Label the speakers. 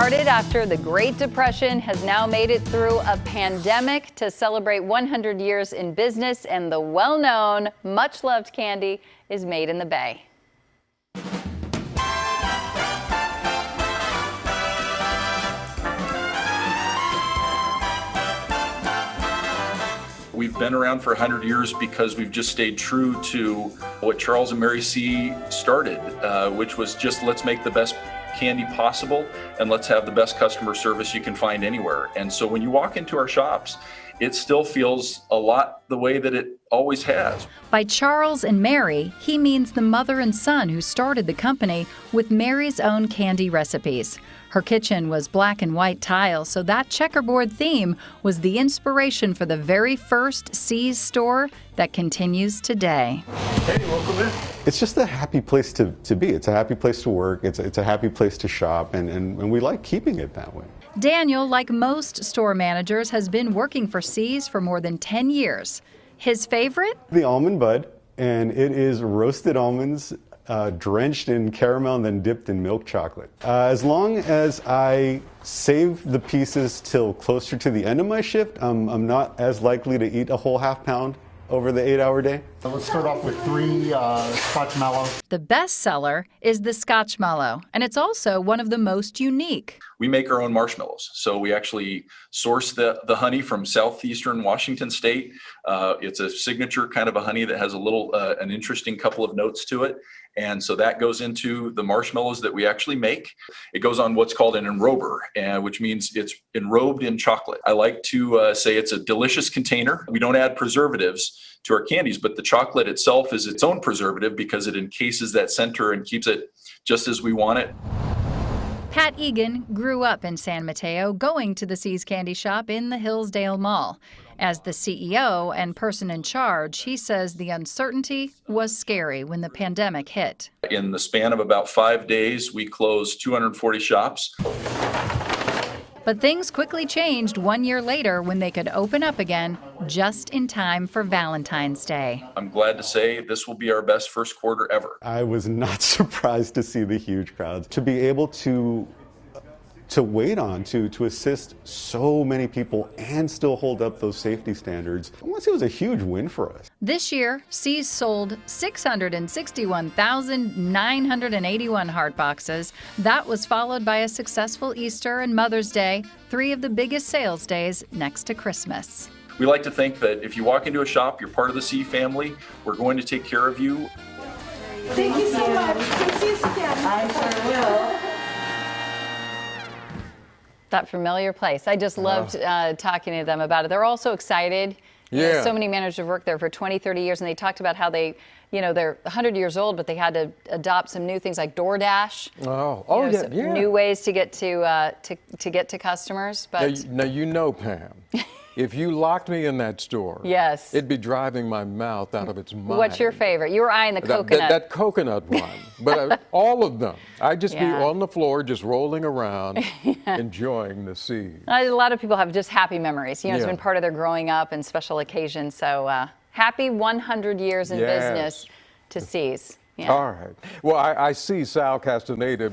Speaker 1: started after the Great Depression has now made it through a pandemic to celebrate 100 years in business, and the well-known, much-loved candy is made in the Bay.
Speaker 2: We've been around for 100 years because we've just stayed true to what Charles and Mary C. started, which was just let's make the best candy possible and let's have the best customer service you can find anywhere. And so when you walk into our shops, it still feels a lot the way that it always has.
Speaker 1: By Charles and Mary, he means the mother and son who started the company with Mary's own candy recipes. Her kitchen was black and white tile, so that checkerboard theme was the inspiration for the very first C's store that continues today.
Speaker 3: Hey, welcome in. It's just a happy place to be. It's a happy place to work. It's a happy place to shop, and we like keeping it that way.
Speaker 1: Daniel, like most store managers, has been working for C's for more than 10 years. His favorite?
Speaker 3: The almond bud, and it is roasted almonds drenched in caramel and then dipped in milk chocolate. As long as I save the pieces till closer to the end of my shift, I'm not as likely to eat a whole half pound over the 8-hour day.
Speaker 4: So let's start off with 3 Scotch Mallow.
Speaker 1: The best seller is the Scotch Mallow, and it's also one of the most unique.
Speaker 2: We make our own marshmallows. So we actually source the honey from southeastern Washington state. It's a signature kind of a honey that has a little, an interesting couple of notes to it. And so that goes into the marshmallows that we actually make. It goes on what's called an enrober, which means it's enrobed in chocolate. I like to say it's a delicious container. We don't add preservatives to our candies, but the chocolate itself is its own preservative because it encases that center and keeps it just as we want it.
Speaker 1: Pat Egan grew up in San Mateo, going to the C's Candy Shop in the Hillsdale Mall. As the CEO and person in charge, he says the uncertainty was scary when the pandemic hit.
Speaker 2: In the span of about 5 days, we closed 240 shops.
Speaker 1: But things quickly changed 1 year later when they could open up again just in time for Valentine's Day.
Speaker 2: I'm glad to say this will be our best first quarter ever.
Speaker 3: I was not surprised to see the huge crowds. To be able to wait on, to assist so many people and still hold up those safety standards, I want to say it was a huge win for us.
Speaker 1: This year, C's sold 661,981 heart boxes. That was followed by a successful Easter and Mother's Day, 3 of the biggest sales days next to Christmas.
Speaker 2: We like to think that if you walk into a shop, you're part of the C family. We're going to take care of you.
Speaker 5: Thank you so much. Come see us again.
Speaker 6: I sure will.
Speaker 1: That familiar place. I just loved talking to them about it. They're all so excited.
Speaker 6: Yeah.
Speaker 1: So many managers have worked there for 20, 30 years, and they talked about how they, they're 100 years old, but they had to adopt some new things like DoorDash. New ways to get to get to customers. But
Speaker 6: now Pam, if you locked me in that store,
Speaker 1: yes,
Speaker 6: it'd be driving my mouth out of its mind.
Speaker 1: What's your favorite? You were eyeing the coconut.
Speaker 6: That coconut one, but all of them. I'd just be on the floor, just rolling around, enjoying the sea.
Speaker 1: A lot of people have just happy memories. It's been part of their growing up and special occasions. So happy 100 years in business to C's.
Speaker 6: All right. Well, I see Sal Castaneda.